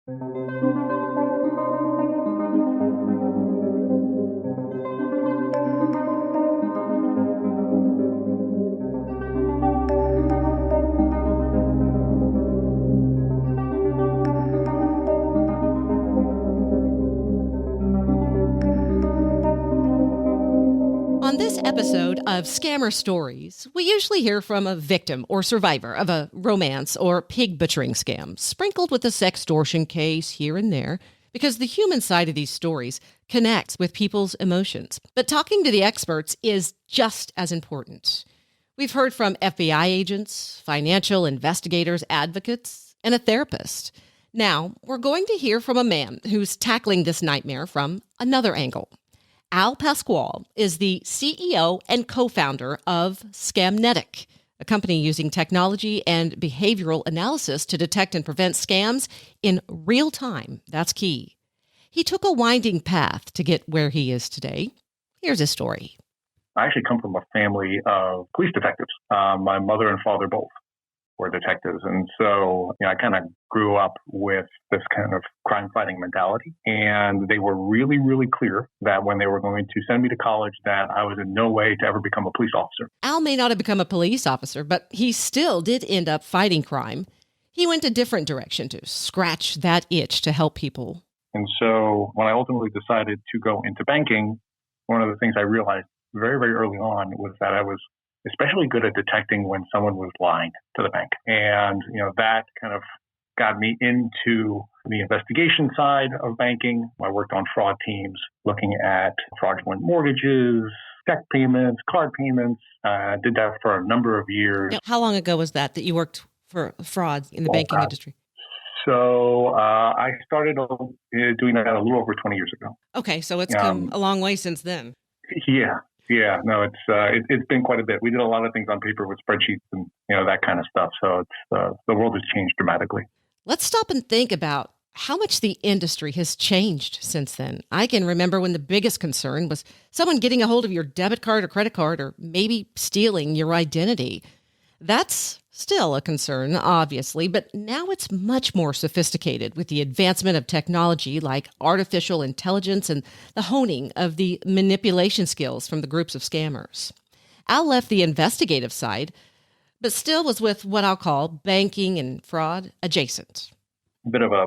On this episode of Scammer Stories, we usually hear from a victim or survivor of a romance or pig butchering scam, sprinkled with a sextortion case here and there, because the human side of these stories connects with people's emotions. But talking to the experts is just as important. We've heard from FBI agents, financial investigators, advocates, and a therapist. Now, we're going to hear from a man who's tackling this nightmare from another angle. Al Pascual is the CEO and co-founder of Scamnetic, a company using technology and behavioral analysis to detect and prevent scams in real time. That's key. He took a winding path to get where he is today. Here's his story. I actually come from a family of police detectives. My mother and father both were detectives. And so, I kind of grew up with this kind of crime-fighting mentality. And they were really, really clear that when they were going to send me to college, that I was in no way to ever become a police officer. Al may not have become a police officer, but he still did end up fighting crime. He went a different direction to scratch that itch to help people. And so when I ultimately decided to go into banking, one of the things I realized very, very early on was that I was especially good at detecting when someone was lying to the bank. And, that kind of got me into the investigation side of banking. I worked on fraud teams looking at fraudulent mortgages, check payments, card payments. Did that for a number of years. Now, how long ago was that you worked for fraud in the banking industry? So I started doing that a little over 20 years ago. Okay, so it's come a long way since then. Yeah, no, it's been quite a bit. We did a lot of things on paper with spreadsheets and that kind of stuff. So it's the world has changed dramatically. Let's stop and think about how much the industry has changed since then. I can remember when the biggest concern was someone getting a hold of your debit card or credit card, or maybe stealing your identity. That's still a concern, obviously, but now it's much more sophisticated with the advancement of technology like artificial intelligence and the honing of the manipulation skills from the groups of scammers. Al left the investigative side, but still was with what I'll call banking and fraud adjacent. A bit of a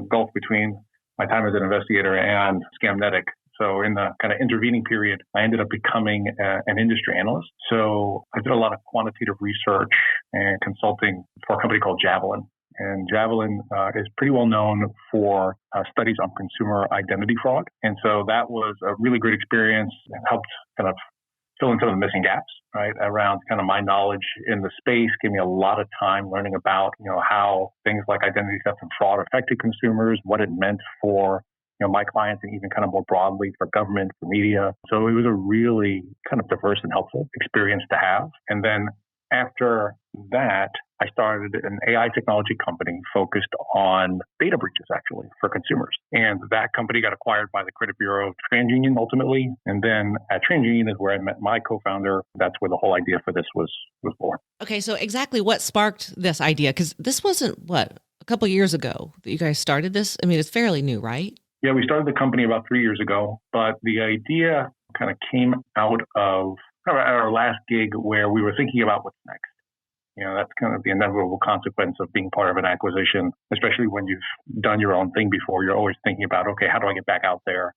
gulf between my time as an investigator and Scamnetic. So in the kind of intervening period, I ended up becoming an industry analyst. So I did a lot of quantitative research and consulting for a company called Javelin. And Javelin is pretty well known for studies on consumer identity fraud. And so that was a really great experience. It helped kind of fill in some of the missing gaps, right, around kind of my knowledge in the space, gave me a lot of time learning about, how things like identity theft and fraud affected consumers, what it meant for my clients, and even kind of more broadly for government, for media. So it was a really kind of diverse and helpful experience to have. And then after that, I started an AI technology company focused on data breaches, actually, for consumers. And that company got acquired by the credit bureau of TransUnion ultimately. And then at TransUnion is where I met my co-founder. That's where the whole idea for this was born. Okay, so exactly what sparked this idea? Because this wasn't, a couple of years ago that you guys started this? I mean, it's fairly new, right? Yeah, we started the company about 3 years ago, but the idea kind of came out of our last gig where we were thinking about what's next. That's kind of the inevitable consequence of being part of an acquisition, especially when you've done your own thing before. You're always thinking about, okay, how do I get back out there?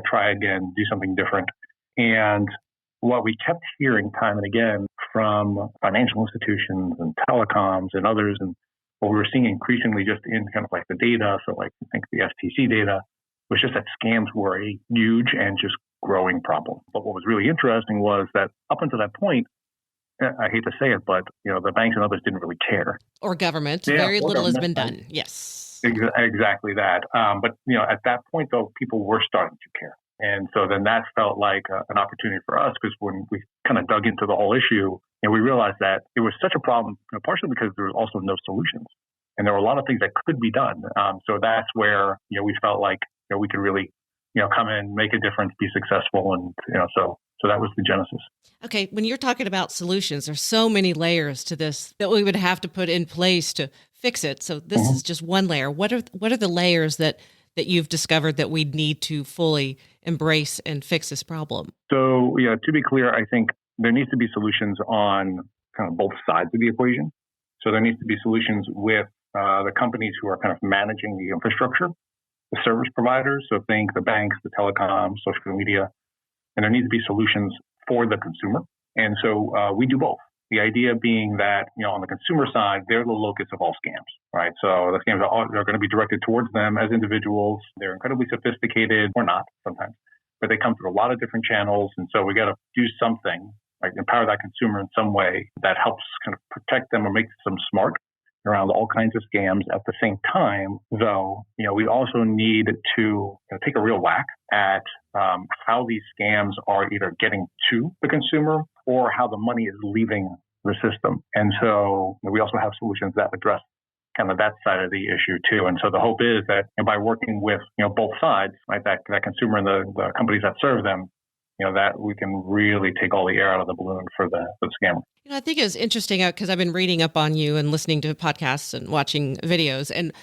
Try again, do something different. And what we kept hearing time and again from financial institutions and telecoms and others, and what we were seeing increasingly just in kind of like the data, so like I think the FTC data, was just that scams were a huge and just growing problem. But what was really interesting was that up until that point, I hate to say it, but the banks and others didn't really care. Or government. Very little has been done. Yes. Exactly that. But at that point, though, people were starting to care. And so then that felt like an opportunity for us, because when we kind of dug into the whole issue, and we realized that it was such a problem, partially because there was also no solutions. And there were a lot of things that could be done. So that's where, we felt like we could really, come in, make a difference, be successful. And, so that was the genesis. Okay. When you're talking about solutions, there's so many layers to this that we would have to put in place to fix it. So this is just one layer. What are the layers that you've discovered that we need to fully embrace and fix this problem? So, yeah, to be clear, I think there needs to be solutions on kind of both sides of the equation. So there needs to be solutions with the companies who are kind of managing the infrastructure, the service providers. So think the banks, the telecoms, social media, and there needs to be solutions for the consumer. And so we do both. The idea being that, on the consumer side, they're the locus of all scams, right? So the scams are going to be directed towards them as individuals. They're incredibly sophisticated, or not sometimes, but they come through a lot of different channels. And so we got to do something, like empower that consumer in some way that helps kind of protect them or makes them smart around all kinds of scams. At the same time, though, we also need to take a real whack at how these scams are either getting to the consumer or how the money is leaving the system. And so we also have solutions that address kind of that side of the issue too. And so the hope is that by working with both sides, right, that consumer and the companies that serve them, that we can really take all the air out of the balloon for the scammer. I think it's interesting because I've been reading up on you and listening to podcasts and watching videos. And,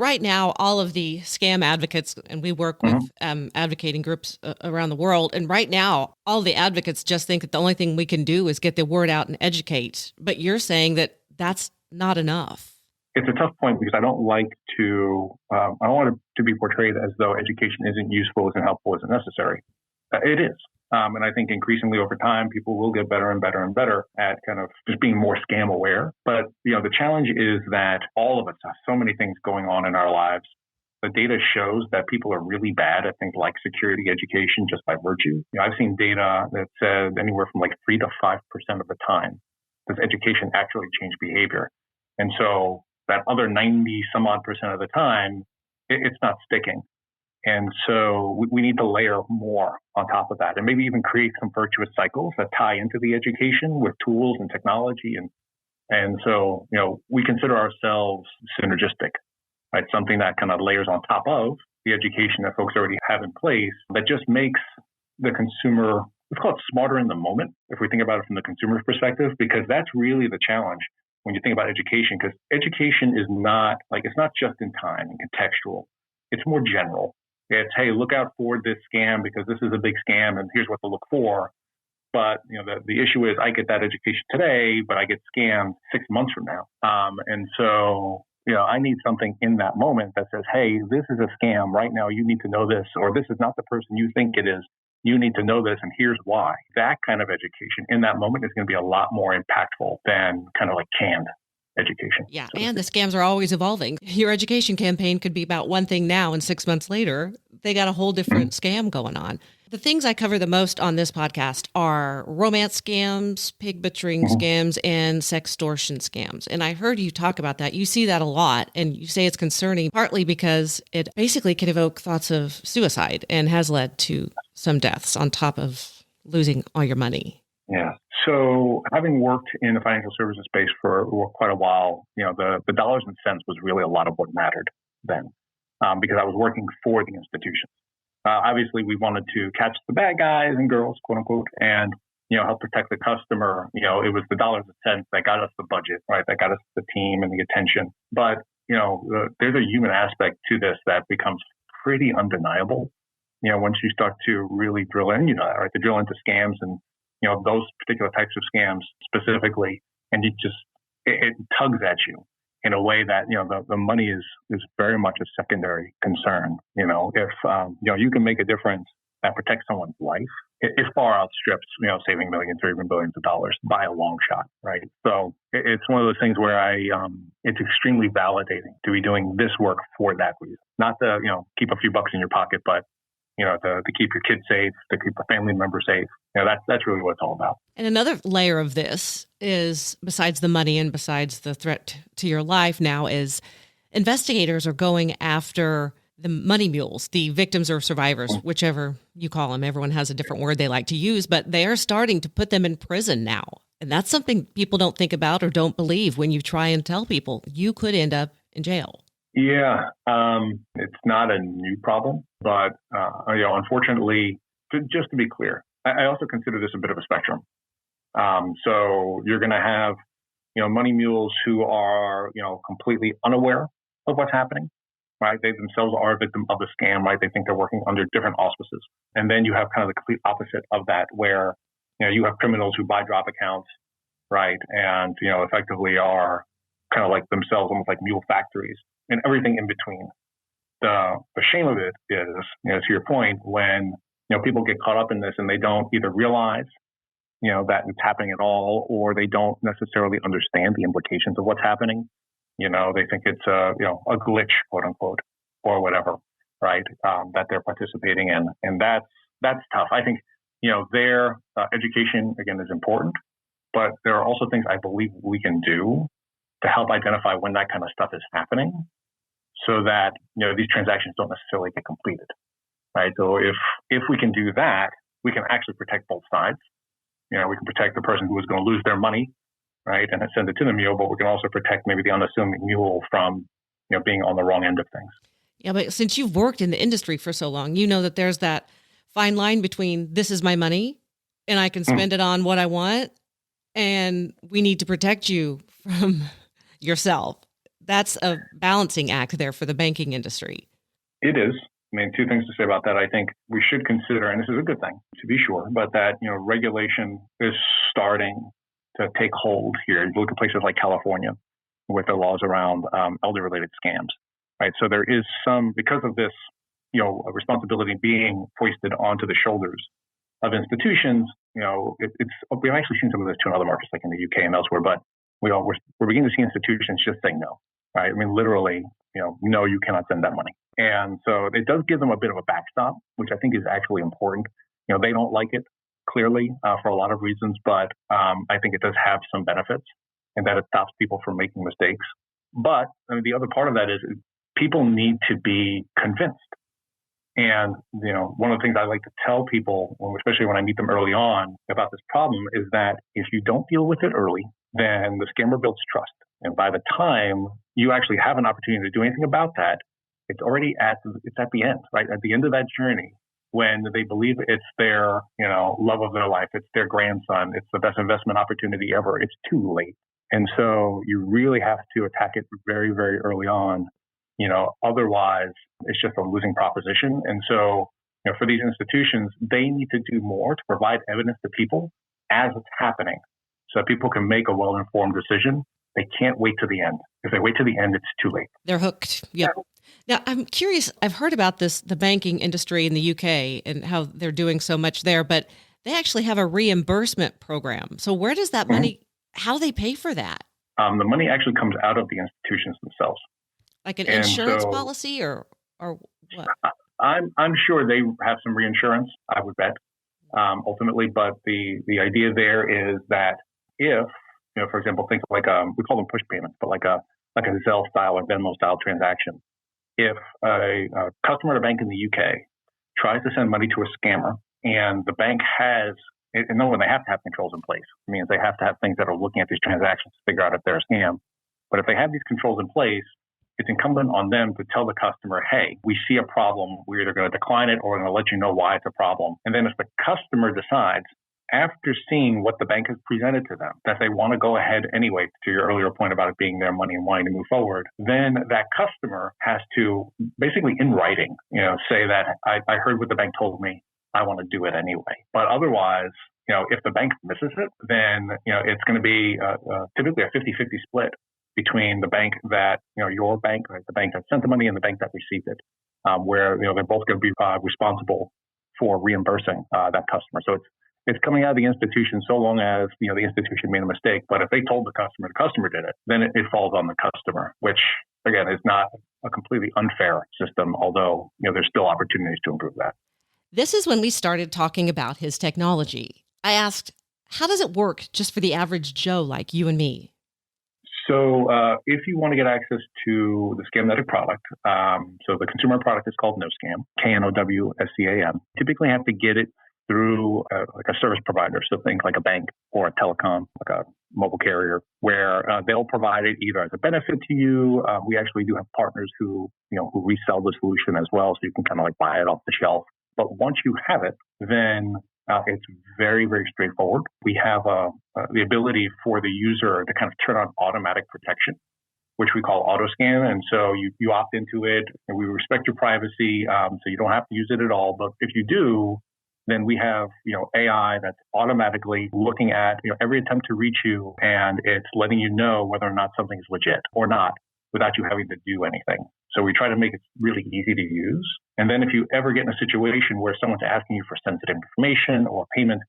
right now, all of the scam advocates, and we work with advocating groups around the world. And right now, all the advocates just think that the only thing we can do is get the word out and educate. But you're saying that that's not enough. It's a tough point because I don't like to, I don't want it to be portrayed as though education isn't useful, isn't helpful, isn't necessary. It is. And I think increasingly over time, people will get better and better and better at kind of just being more scam aware. But, the challenge is that all of us have so many things going on in our lives. The data shows that people are really bad at things like security education just by virtue. I've seen data that says anywhere from like 3 to 5% of the time does education actually change behavior. And so that other 90 some odd percent of the time, it's not sticking. And so we need to layer more on top of that and maybe even create some virtuous cycles that tie into the education with tools and technology. And so, we consider ourselves synergistic, right? Something that kind of layers on top of the education that folks already have in place that just makes the consumer, let's call it smarter in the moment, if we think about it from the consumer's perspective, because that's really the challenge when you think about education, because education is not it's not just in time and contextual. It's more general. It's, hey, look out for this scam because this is a big scam and here's what to look for. But, the issue is I get that education today, but I get scammed 6 months from now. And so, I need something in that moment that says, hey, this is a scam right now. You need to know this, or this is not the person you think it is. You need to know this, and here's why. That kind of education in that moment is going to be a lot more impactful than kind of like canned education. Yeah, and the scams are always evolving. Your education campaign could be about one thing now, and 6 months later, they got a whole different scam going on. The things I cover the most on this podcast are romance scams, pig butchering scams, and sextortion scams. And I heard you talk about that. You see that a lot, and you say it's concerning, partly because it basically can evoke thoughts of suicide and has led to some deaths on top of losing all your money. Yeah. So having worked in the financial services space for quite a while, the dollars and cents was really a lot of what mattered then, because I was working for the institutions. Obviously, we wanted to catch the bad guys and girls, quote unquote, and help protect the customer. It was the dollars and cents that got us the budget, right? That got us the team and the attention. But there's a human aspect to this that becomes pretty undeniable. Once you start to really drill in, right? To drill into scams and those particular types of scams specifically, and it tugs at you in a way that, the money is very much a secondary concern. If, you can make a difference that protects someone's life, it far outstrips, saving millions or even billions of dollars by a long shot, right? So it's one of those things where it's extremely validating to be doing this work for that reason. Not to, keep a few bucks in your pocket, but to keep your kids safe, to keep a family member safe. That's really what it's all about. And another layer of this is, besides the money and besides the threat to your life now, is investigators are going after the money mules, the victims or survivors, whichever you call them. Everyone has a different word they like to use, but they are starting to put them in prison now. And that's something people don't think about or don't believe when you try and tell people you could end up in jail. Yeah, it's not a new problem, but unfortunately, just to be clear, I also consider this a bit of a spectrum. So you're going to have money mules who are, completely unaware of what's happening, right? They themselves are a victim of the scam, right? They think they're working under different auspices. And then you have kind of the complete opposite of that, where, you have criminals who buy drop accounts, right? And, effectively are kind of like themselves, almost like mule factories and everything in between. The shame of it is, to your point, when, people get caught up in this and they don't either realize, that it's happening at all, or they don't necessarily understand the implications of what's happening. They think it's a glitch, quote unquote, or whatever, right? That they're participating in. And that's tough. I think, their education, again, is important, but there are also things I believe we can do to help identify when that kind of stuff is happening so that, these transactions don't necessarily get completed, right? So if we can do that, we can actually protect both sides. We can protect the person who is going to lose their money, right, and send it to the mule, but we can also protect maybe the unassuming mule from, being on the wrong end of things. Yeah, but since you've worked in the industry for so long, you know that there's that fine line between this is my money and I can spend it on what I want, and we need to protect you from yourself. That's a balancing act there for the banking industry. It is. I mean, two things to say about that. I think we should consider, and this is a good thing to be sure, but that, regulation is starting to take hold here. You look at places like California with their laws around elder-related scams, right? So there is some, because of this, a responsibility being foisted onto the shoulders of institutions. We've actually seen some of this too in other markets like in the UK and elsewhere, but we're beginning to see institutions just saying no, right? I mean, literally, no, you cannot send that money. And so it does give them a bit of a backstop, which I think is actually important. They don't like it, clearly, for a lot of reasons, but I think it does have some benefits and that it stops people from making mistakes. But the other part of that is people need to be convinced. And, one of the things I like to tell people, especially when I meet them early on about this problem, is that if you don't deal with it early, then the scammer builds trust. And by the time you actually have an opportunity to do anything about that, it's already at the end, right? At the end of that journey, when they believe it's their, love of their life, it's their grandson, it's the best investment opportunity ever, it's too late. And so you really have to attack it very, very early on. Otherwise it's just a losing proposition. And so, for these institutions, they need to do more to provide evidence to people as it's happening so people can make a well-informed decision. They can't wait to the end. If they wait to the end, it's too late. They're hooked. Yep. Now, I'm curious, I've heard about the banking industry in the UK and how they're doing so much there, but they actually have a reimbursement program. So where does that money, how do they pay for that? The money actually comes out of the institutions themselves. Like an insurance policy or what? I'm sure they have some reinsurance, I would bet, ultimately. But the idea there is that if, for example, think like we call them push payments, but like a Zelle style or Venmo style transaction. If a customer at a bank in the UK tries to send money to a scammer, and the bank has, and they have to have controls in place. It means they have to have things that are looking at these transactions to figure out if they're a scam. But if they have these controls in place, it's incumbent on them to tell the customer, hey, we see a problem. We're either going to decline it or we're going to let you know why it's a problem. And then if the customer decides, after seeing what the bank has presented to them, that they want to go ahead anyway, to your earlier point about it being their money and wanting to move forward, then that customer has to basically in writing, say that I heard what the bank told me. I want to do it anyway. But otherwise, if the bank misses it, then, it's going to be typically a 50-50 split between the bank that, your bank, right, the bank that sent the money and the bank that received it, where, they're both going to be responsible for reimbursing that customer. So it's coming out of the institution so long as, the institution made a mistake. But if they told the customer did it, then it falls on the customer, which, again, is not a completely unfair system, although, there's still opportunities to improve that. This is when we started talking about his technology. I asked, how does it work just for the average Joe like you and me? So if you want to get access to the Scamnetic product, so the consumer product is called NoScam, KNOWSCAM. Typically have to get it through like a service provider. So think like a bank or a telecom, like a mobile carrier, where they'll provide it either as a benefit to you. We actually do have partners who resell the solution as well. So you can kind of like buy it off the shelf. But once you have it, then It's very, very straightforward. We have the ability for the user to kind of turn on automatic protection, which we call auto scan. And so you opt into it, and we respect your privacy, so you don't have to use it at all. But if you do, then we have AI that's automatically looking at every attempt to reach you, and it's letting you know whether or not something is legit or not without you having to do anything. So we try to make it really easy to use. And then if you ever get in a situation where someone's asking you for sensitive information or payment,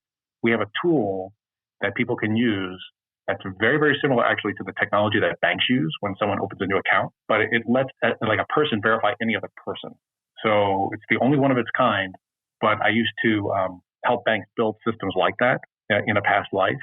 we have a tool that people can use that's very, very similar actually to the technology that banks use when someone opens a new account, but it lets like a person verify any other person. So it's the only one of its kind, but I used to help banks build systems like that in a past life.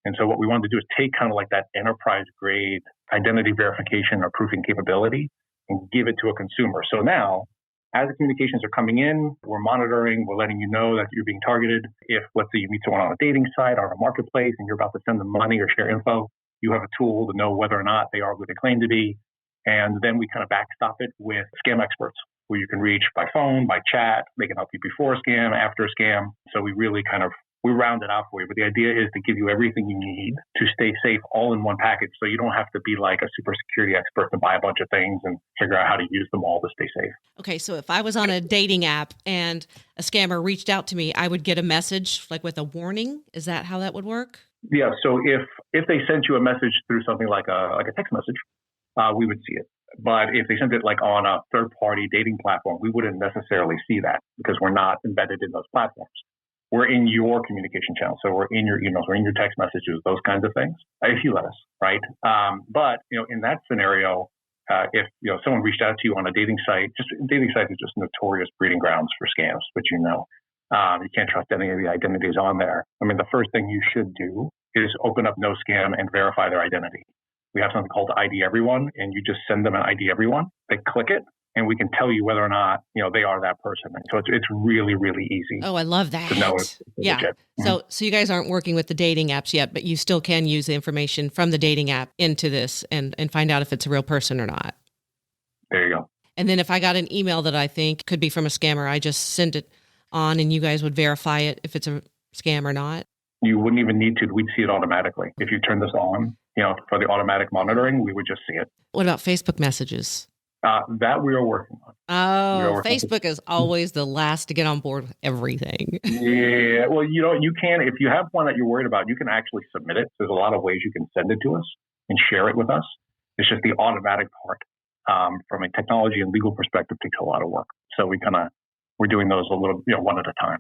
And so what we wanted to do is take kind of like that enterprise grade identity verification or proofing capability and give it to a consumer. So now, as the communications are coming in, we're monitoring, we're letting you know that you're being targeted. If, let's say, you meet someone on a dating site or a marketplace and you're about to send them money or share info, you have a tool to know whether or not they are who they claim to be. And then we kind of backstop it with scam experts who you can reach by phone, by chat. They can help you before a scam, after a scam. So we really we round it out for you. But the idea is to give you everything you need to stay safe all in one package. So you don't have to be like a super security expert to buy a bunch of things and figure out how to use them all to stay safe. Okay, so if I was on a dating app and a scammer reached out to me, I would get a message like with a warning. Is that how that would work? Yeah. So if they sent you a message through something like a text message, we would see it. But if they sent it like on a third-party dating platform, we wouldn't necessarily see that because we're not embedded in those platforms. We're in your communication channel. So we're in your emails, we're in your text messages, those kinds of things, if you let us, right? But, in that scenario, if, someone reached out to you on a dating site, dating site is just notorious breeding grounds for scams, which you can't trust any of the identities on there. I mean, the first thing you should do is open up No Scam and verify their identity. We have something called ID Everyone, and you just send them an ID Everyone. They click it, and we can tell you whether or not they are that person. And so it's really, really easy. Oh, I love that. To know if it's legit. So you guys aren't working with the dating apps yet, but you still can use the information from the dating app into this and find out if it's a real person or not. There you go. And then if I got an email that I think could be from a scammer, I just send it on, and you guys would verify it if it's a scam or not. You wouldn't even need to. We'd see it automatically. If you turn this on, for the automatic monitoring, we would just see it. What about Facebook messages? That we are working on. Oh, Facebook is always the last to get on board with everything. Yeah. Well, you can, if you have one that you're worried about, you can actually submit it. There's a lot of ways you can send it to us and share it with us. It's just the automatic part from a technology and legal perspective takes a lot of work. So we're doing those a little, one at a time.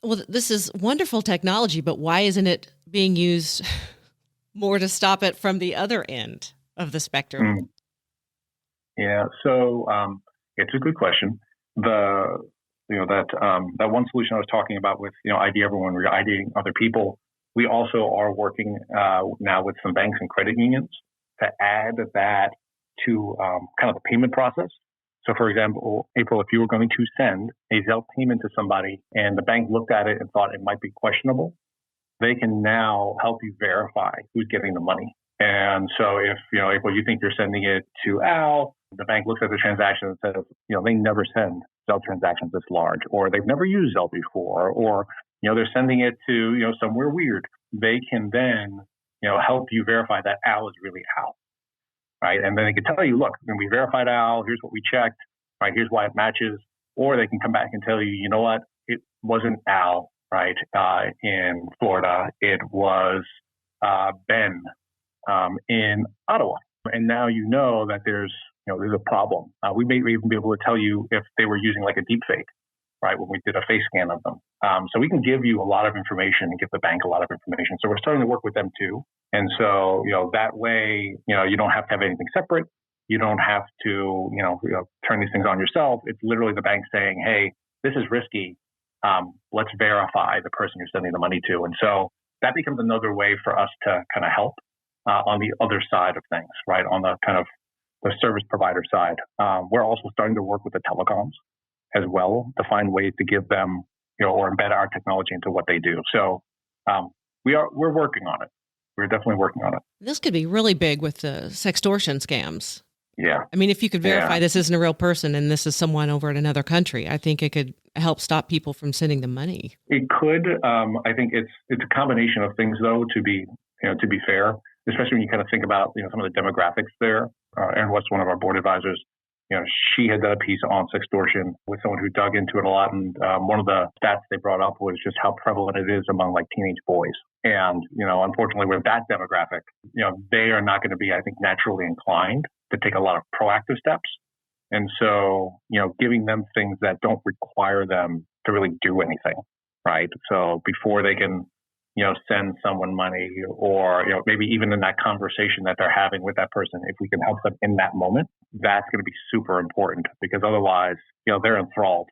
Well, this is wonderful technology, but why isn't it being used more to stop it from the other end of the spectrum? Yeah, so it's a good question. That one solution I was talking about with ID Everyone, we're IDing other people. We also are working now with some banks and credit unions to add that to kind of the payment process. So, for example, April, if you were going to send a Zelle payment to somebody and the bank looked at it and thought it might be questionable, they can now help you verify who's getting the money. And so if, April, you think you're sending it to Al, the bank looks at the transaction and says, they never send Zelle transactions this large, or they've never used Zelle before, or, they're sending it to, somewhere weird. They can then, help you verify that Al is really Al. Right. And then they can tell you, look, when we verified Al, here's what we checked, right? Here's why it matches. Or they can come back and tell you, you know what? It wasn't Al, right? In Florida. It was Ben in Ottawa. And now you know that there's a problem. We may even be able to tell you if they were using like a deep fake, right? When we did a face scan of them. So we can give you a lot of information and give the bank a lot of information. So we're starting to work with them too. And so, that way, you don't have to have anything separate. You don't have to, turn these things on yourself. It's literally the bank saying, hey, this is risky. Let's verify the person you're sending the money to. And so that becomes another way for us to kind of help on the other side of things, right? On the kind of the service provider side. We're also starting to work with the telecoms as well to find ways to give them, or embed our technology into what they do. So we're working on it. We're definitely working on it. This could be really big with the sextortion scams. Yeah. I mean, if you could verify this isn't a real person and this is someone over in another country, I think it could help stop people from sending them money? It could. I think it's a combination of things, though. To be fair, especially when you kind of think about some of the demographics there. Erin West, one of our board advisors, she had done a piece on sextortion with someone who dug into it a lot, and one of the stats they brought up was just how prevalent it is among like teenage boys. And unfortunately, with that demographic, they are not going to be, I think, naturally inclined to take a lot of proactive steps. And so, giving them things that don't require them to really do anything, right? So before they can, send someone money, or, maybe even in that conversation that they're having with that person, if we can help them in that moment, that's going to be super important, because otherwise, they're enthralled.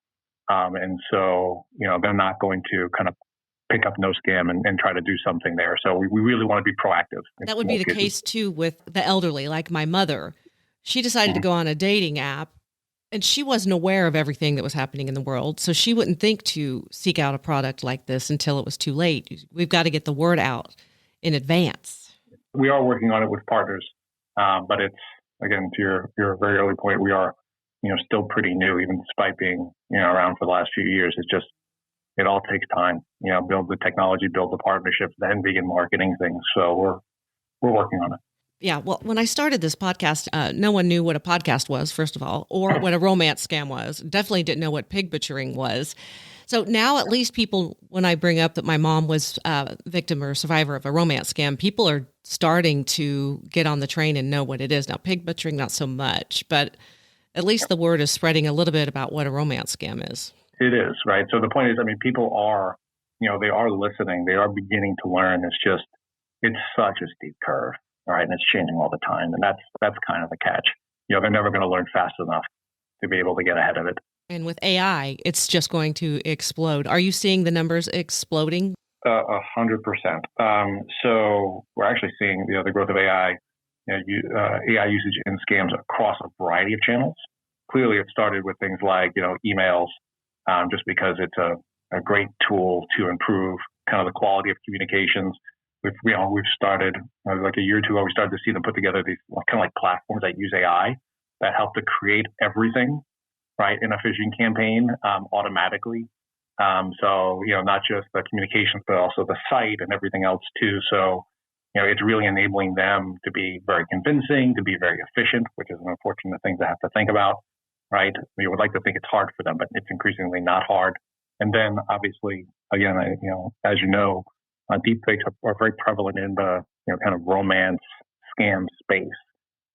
And so, they're not going to kind of pick up no scam and try to do something there. So we really want to be proactive. That would be the case too with the elderly, like my mother. She decided to go on a dating app, and she wasn't aware of everything that was happening in the world. So she wouldn't think to seek out a product like this until it was too late. We've got to get the word out in advance. We are working on it with partners, but it's, again, to your very early point, we are, still pretty new, even despite being, around for the last few years. It's just, it all takes time, build the technology, build the partnerships, then begin marketing things. So we're working on it. Yeah, well, when I started this podcast, no one knew what a podcast was, first of all, or what a romance scam was. Definitely didn't know what pig butchering was. So now at least people, when I bring up that my mom was a victim or survivor of a romance scam, people are starting to get on the train and know what it is. Now, pig butchering, not so much, but at least the word is spreading a little bit about what a romance scam is. It is, right? So the point is, people are, they are listening. They are beginning to learn. It's such a steep curve. All right, and it's changing all the time, and that's kind of the catch. They're never going to learn fast enough to be able to get ahead of it. And with AI, it's just going to explode. Are you seeing the numbers exploding? 100%. So we're actually seeing the growth of AI, AI usage in scams across a variety of channels. Clearly, it started with things like emails, just because it's a great tool to improve kind of the quality of communications. We've started like a year or two ago. We started to see them put together these kind of like platforms that use AI that help to create everything, right, in a phishing campaign automatically. So not just the communications, but also the site and everything else too. So it's really enabling them to be very convincing, to be very efficient, which is an unfortunate thing to have to think about, right? We would like to think it's hard for them, but it's increasingly not hard. And then obviously, again, as you know. Deepfakes are very prevalent in the kind of romance scam space,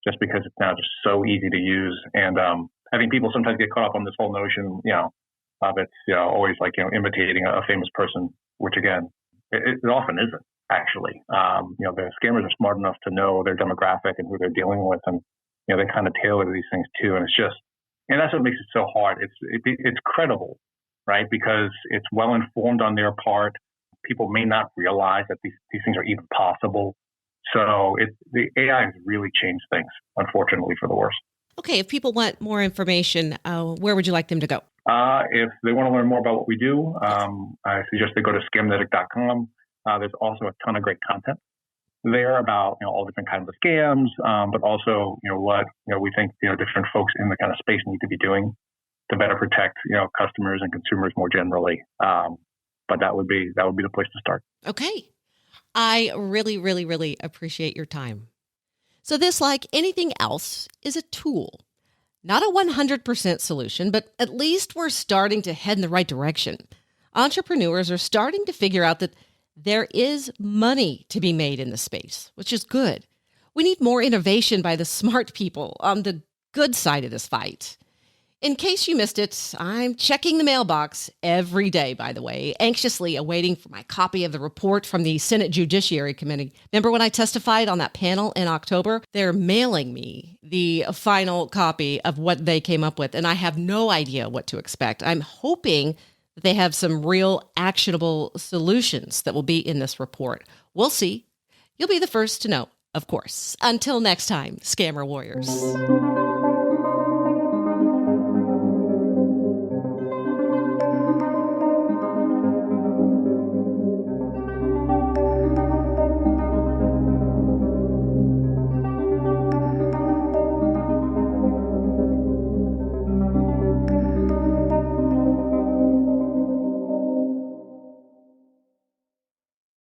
just because it's now just so easy to use. And I think people sometimes get caught up on this whole notion, of it's always like imitating a famous person, which again, it often isn't actually. The scammers are smart enough to know their demographic and who they're dealing with, and they kind of tailor these things too. And and that's what makes it so hard. It's credible, right? Because it's well informed on their part. People may not realize that these things are even possible. So the AI has really changed things, unfortunately, for the worse. Okay, if people want more information, where would you like them to go? If they want to learn more about what we do, I suggest they go to scamnetic.com. There's also a ton of great content there about all different kinds of scams, but also what we think different folks in the kind of space need to be doing to better protect customers and consumers more generally. But that would be the place to start. Okay. I really, really, really appreciate your time. So this, like anything else, is a tool. Not a 100% solution, but at least we're starting to head in the right direction. Entrepreneurs are starting to figure out that there is money to be made in the space, which is good. We need more innovation by the smart people on the good side of this fight. In case you missed it, I'm checking the mailbox every day, by the way, anxiously awaiting for my copy of the report from the Senate Judiciary Committee. Remember when I testified on that panel in October? They're mailing me the final copy of what they came up with, and I have no idea what to expect. I'm hoping that they have some real actionable solutions that will be in this report. We'll see. You'll be the first to know, of course. Until next time, Scammer Warriors.